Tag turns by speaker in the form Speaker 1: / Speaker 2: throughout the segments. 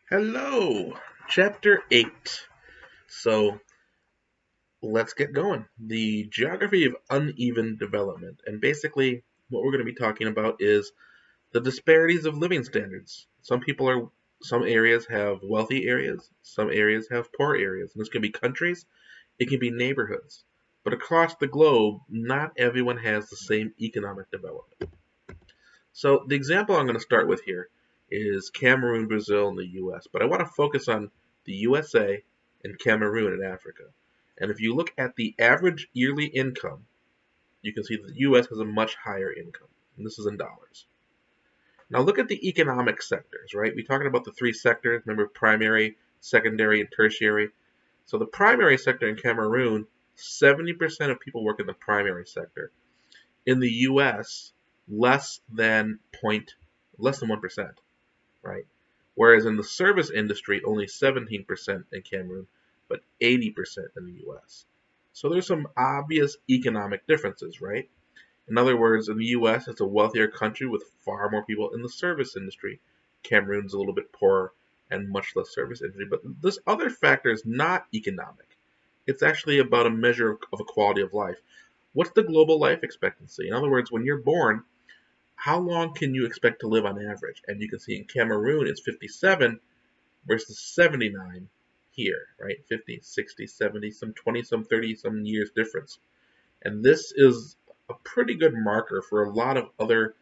Speaker 1: Hello, Chapter 8. So let's get going. The geography of uneven development. And basically, what we're going to be talking about is the disparities of living standards. Some areas have wealthy areas, some areas have poor areas. And this can be countries, it can be neighborhoods. But across the globe, not everyone has the same economic development. So the example I'm going to start with here is Cameroon, Brazil, and the US. But I want to focus on the USA and Cameroon in Africa. And if you look at the average yearly income, you can see that the US has a much higher income. And this is in dollars. Now look at the economic sectors, right? We're talking about the three sectors. Remember primary, secondary, and tertiary. So the primary sector in Cameroon, 70% of people work in the primary sector. In the US, less than point less than 1%, right? Whereas in the service industry, only 17% in Cameroon, but 80% in the US. So there's some obvious economic differences, right? In other words, in the US, it's a wealthier country with far more people in the service industry. Cameroon's a little bit poorer and much less service industry. But this other factor is not economic. It's actually about a measure of a quality of life. What's the global life expectancy? In other words, when you're born, how long can you expect to live on average? And you can see in Cameroon it's 57 versus 79 here, right? 50, 60, 70, some 20, some 30, some years difference. And this is a pretty good marker for a lot of other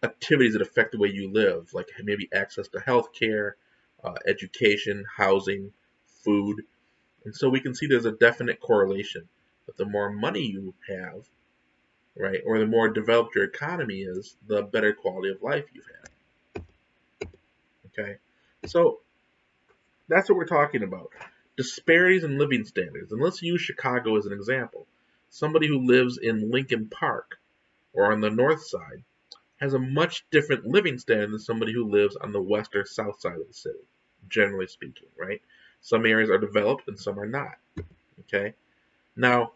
Speaker 1: activities that affect the way you live, like maybe access to healthcare, education, housing, food. And so we can see there's a definite correlation that the more money you have, right, or the more developed your economy is, the better quality of life you've had. Okay, so that's what we're talking about. Disparities in living standards. And let's use Chicago as an example. Somebody who lives in Lincoln Park or on the north side has a much different living standard than somebody who lives on the west or south side of the city, generally speaking, right? Some areas are developed and some are not. Okay, now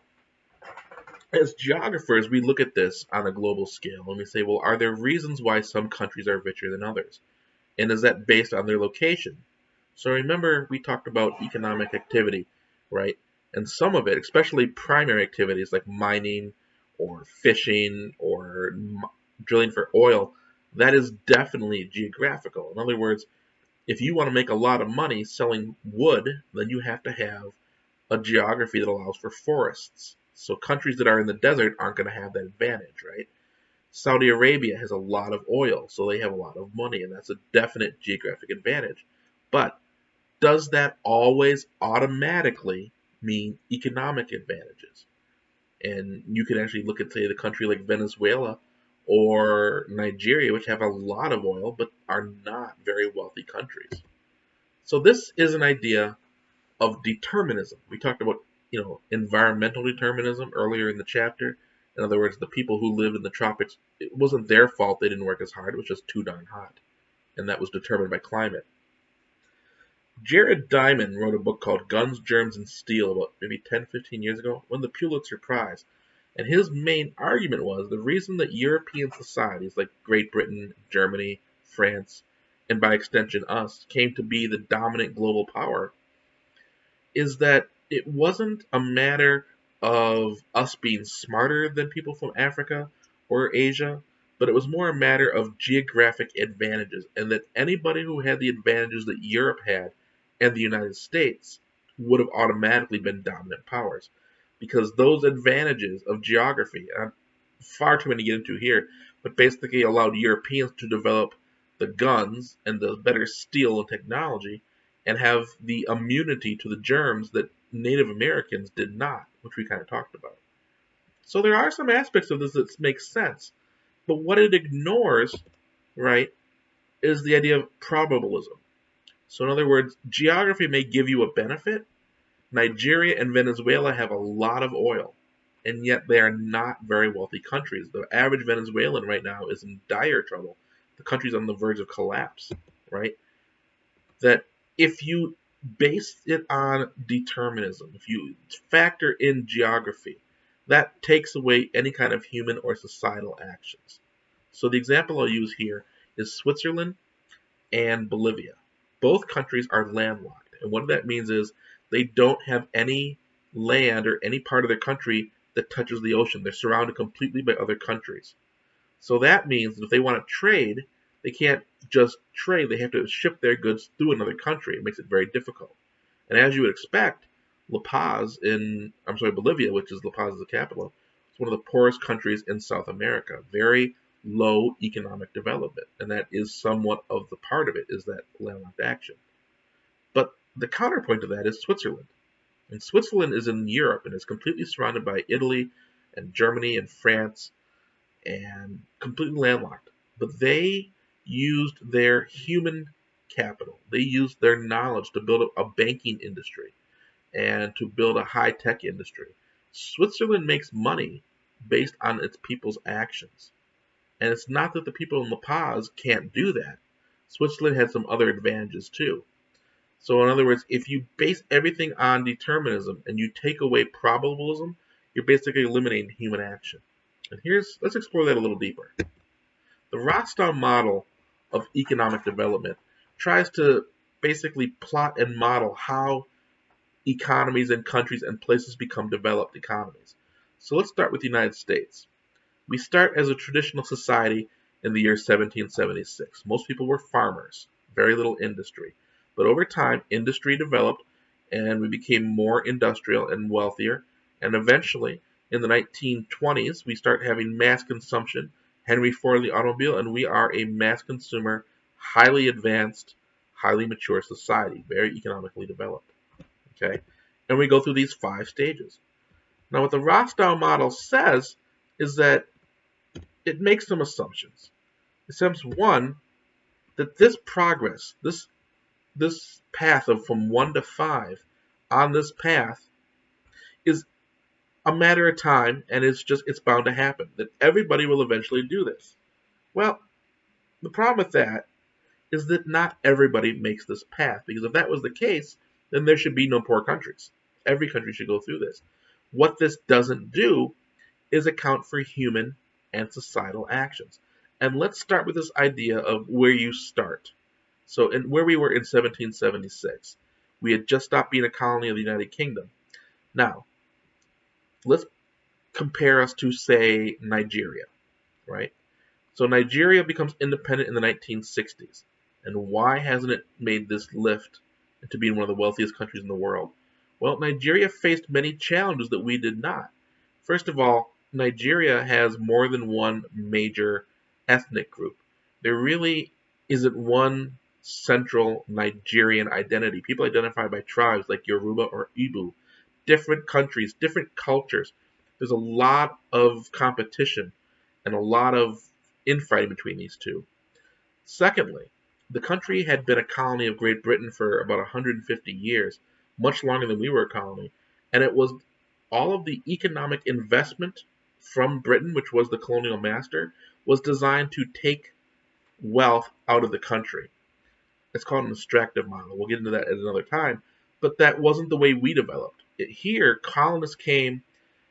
Speaker 1: as geographers, we look at this on a global scale and we say, well, are there reasons why some countries are richer than others? And is that based on their location? So remember, we talked about economic activity, right? And some of it, especially primary activities like mining or fishing or drilling for oil, that is definitely geographical. In other words, if you want to make a lot of money selling wood, then you have to have a geography that allows for forests. So countries that are in the desert aren't going to have that advantage, right? Saudi Arabia has a lot of oil, so they have a lot of money, and that's a definite geographic advantage. But does that always automatically mean economic advantages? And you can actually look at, say, the country like Venezuela or Nigeria, which have a lot of oil but are not very wealthy countries. So this is an idea of determinism. We talked about, environmental determinism earlier in the chapter. In other words, the people who lived in the tropics, it wasn't their fault they didn't work as hard. It was just too darn hot, and that was determined by climate. Jared Diamond wrote a book called Guns, Germs, and Steel about maybe 10, 15 years ago, won the Pulitzer Prize. And his main argument was the reason that European societies like Great Britain, Germany, France, and by extension us, came to be the dominant global power is that it wasn't a matter of us being smarter than people from Africa or Asia, but it was more a matter of geographic advantages, and that anybody who had the advantages that Europe had and the United States would have automatically been dominant powers. Because those advantages of geography, far too many to get into here, but basically allowed Europeans to develop the guns and the better steel and technology and have the immunity to the germs that Native Americans did not, which we kind of talked about. So there are some aspects of this that make sense, but what it ignores, right, is the idea of probabilism. So in other words, geography may give you a benefit. Nigeria and Venezuela have a lot of oil, and yet they are not very wealthy countries. The average Venezuelan right now is in dire trouble. The country's on the verge of collapse, right? That if you base it on determinism, if you factor in geography, that takes away any kind of human or societal actions. So the example I'll use here is Switzerland and Bolivia. Both countries are landlocked. And what that means is they don't have any land or any part of their country that touches the ocean. They're surrounded completely by other countries. So that means that if they want to trade, they can't just trade. They have to ship their goods through another country. It makes it very difficult. And as you would expect, Bolivia, which is La Paz is the capital, is one of the poorest countries in South America. Very low economic development, and that is somewhat of the part of it is that landlocked action. But the counterpoint to that is Switzerland. And Switzerland is in Europe and is completely surrounded by Italy and Germany and France and completely landlocked. But they used their human capital. They used their knowledge to build a banking industry and to build a high-tech industry. Switzerland makes money based on its people's actions. And it's not that the people in La Paz can't do that. Switzerland had some other advantages too. So in other words, if you base everything on determinism and you take away probabilism, you're basically eliminating human action. And let's explore that a little deeper. The Rostow model of economic development tries to basically plot and model how economies and countries and places become developed economies. So let's start with the United States. We start as a traditional society in the year 1776. Most people were farmers, very little industry. But over time, industry developed and we became more industrial and wealthier. And eventually, in the 1920s, we start having mass consumption, Henry Ford the automobile, and we are a mass consumer, highly advanced, highly mature society, very economically developed. Okay? And we go through these 5 stages. Now, what the Rostow model says is that it makes some assumptions. It says, one, that this progress, this path of from 1 to 5 on this path is a matter of time and it's bound to happen. That everybody will eventually do this. Well, the problem with that is that not everybody makes this path, because if that was the case, then there should be no poor countries. Every country should go through this. What this doesn't do is account for human and societal actions. And let's start with this idea of where you start. So where we were in 1776, we had just stopped being a colony of the United Kingdom. Now, let's compare us to, say, Nigeria, right? So Nigeria becomes independent in the 1960s. And why hasn't it made this lift to being one of the wealthiest countries in the world? Well, Nigeria faced many challenges that we did not. First of all, Nigeria has more than one major ethnic group. There really isn't one central Nigerian identity. People identify by tribes like Yoruba or Igbo. Different countries, different cultures. There's a lot of competition and a lot of infighting between these two. Secondly, the country had been a colony of Great Britain for about 150 years, much longer than we were a colony, and it was all of the economic investment from Britain, which was the colonial master, was designed to take wealth out of the country. It's called an extractive model. We'll get into that at another time, but that wasn't the way we developed. Here, colonists came,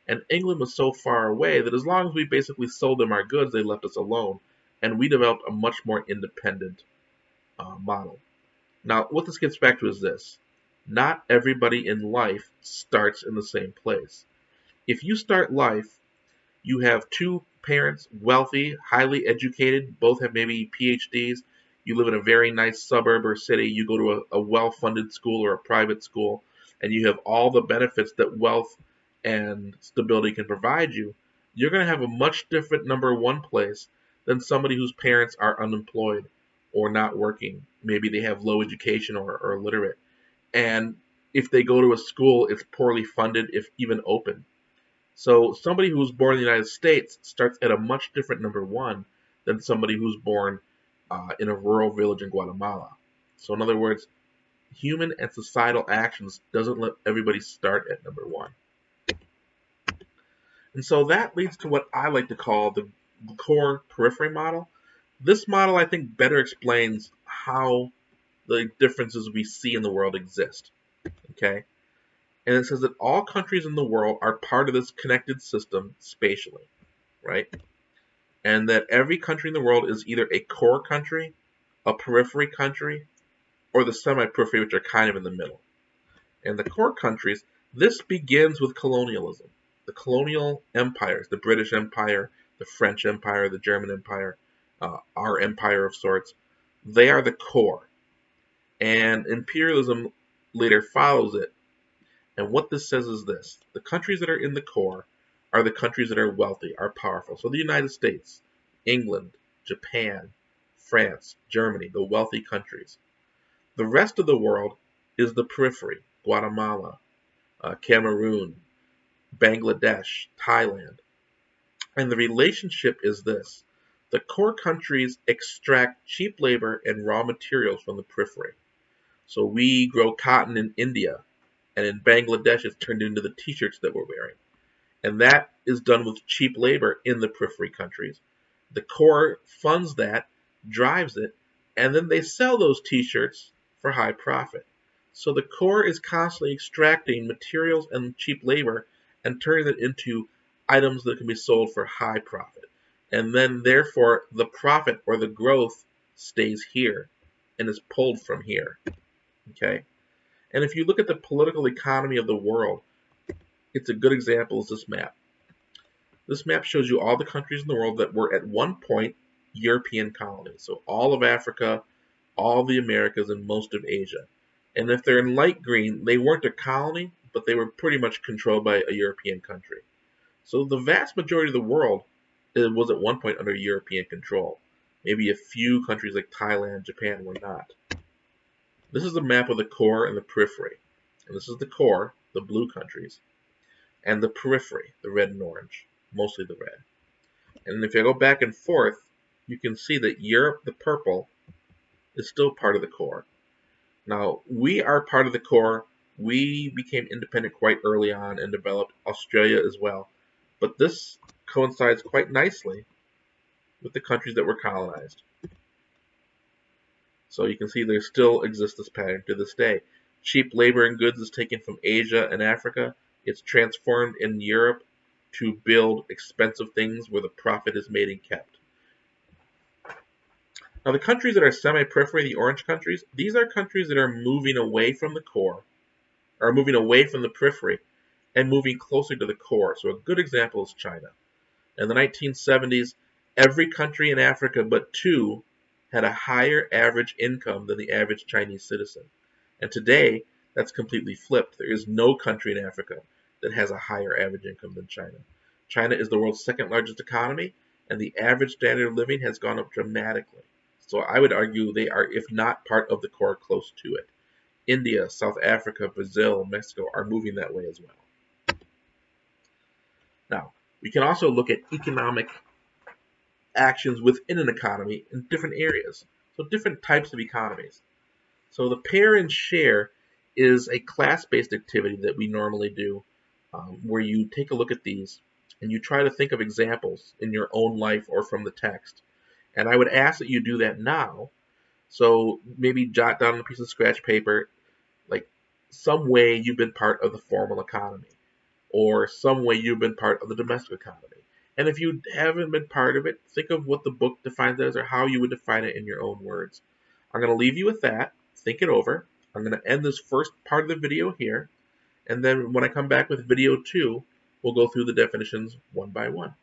Speaker 1: and England was so far away that as long as we basically sold them our goods, they left us alone, and we developed a much more independent model. Now, what this gets back to is this. Not everybody in life starts in the same place. If you start life, you have 2 parents, wealthy, highly educated, both have maybe PhDs, you live in a very nice suburb or city, you go to a well-funded school or a private school, and you have all the benefits that wealth and stability can provide you, you're going to have a much different number 1 place than somebody whose parents are unemployed or not working. Maybe they have low education or illiterate. And if they go to a school, it's poorly funded, if even open. So somebody who's born in the United States starts at a much different number 1 than somebody who's born in a rural village in Guatemala. So in other words, human and societal actions doesn't let everybody start at number 1. And so that leads to what I like to call the core periphery model. This model, I think, better explains how the differences we see in the world exist. Okay? And it says that all countries in the world are part of this connected system spatially, right? And that every country in the world is either a core country, a periphery country, or the semi-periphery, which are kind of in the middle. And the core countries, this begins with colonialism. The colonial empires, the British Empire, the French Empire, the German Empire, our empire of sorts, they are the core. And imperialism later follows it. And what this says is this: the countries that are in the core are the countries that are wealthy, are powerful. So the United States, England, Japan, France, Germany, the wealthy countries. The rest of the world is the periphery: Guatemala, Cameroon, Bangladesh, Thailand. And the relationship is this: the core countries extract cheap labor and raw materials from the periphery. So we grow cotton in India, and in Bangladesh it's turned into the t-shirts that we're wearing. And that is done with cheap labor in the periphery countries. The core funds that, drives it, and then they sell those t-shirts for high profit. So the core is constantly extracting materials and cheap labor and turning it into items that can be sold for high profit. And then therefore the profit or the growth stays here and is pulled from here. Okay? And if you look at the political economy of the world, it's a good example is this map. This map shows you all the countries in the world that were at one point European colonies. So all of Africa, all the Americas, and most of Asia. And if they're in light green, they weren't a colony, but they were pretty much controlled by a European country. So the vast majority of the world was at one point under European control. Maybe a few countries like Thailand, Japan were not. This is a map of the core and the periphery. And this is the core, the blue countries, and the periphery, the red and orange, mostly the red. And if I go back and forth, you can see that Europe, the purple, is still part of the core. Now, we are part of the core. We became independent quite early on and developed Australia as well. But this coincides quite nicely with the countries that were colonized. So you can see there still exists this pattern to this day. Cheap labor and goods is taken from Asia and Africa. It's transformed in Europe to build expensive things where the profit is made and kept. Now the countries that are semi-periphery, the orange countries, these are countries that are moving away from the core, or moving away from the periphery, and moving closer to the core. So a good example is China. In the 1970s, every country in Africa but two had a higher average income than the average Chinese citizen. And today, that's completely flipped. There is no country in Africa that has a higher average income than China. China is the world's second largest economy, and the average standard of living has gone up dramatically. So I would argue they are, if not part of the core, close to it. India, South Africa, Brazil, Mexico are moving that way as well. Now, we can also look at economic actions within an economy in different areas. So different types of economies. So the pair and share is a class-based activity that we normally do where you take a look at these and you try to think of examples in your own life or from the text. And I would ask that you do that now. So maybe jot down on a piece of scratch paper like some way you've been part of the formal economy or some way you've been part of the domestic economy. And if you haven't been part of it, think of what the book defines it as or how you would define it in your own words. I'm going to leave you with that. Think it over. I'm going to end this first part of the video here. And then when I come back with video 2, we'll go through the definitions one by one.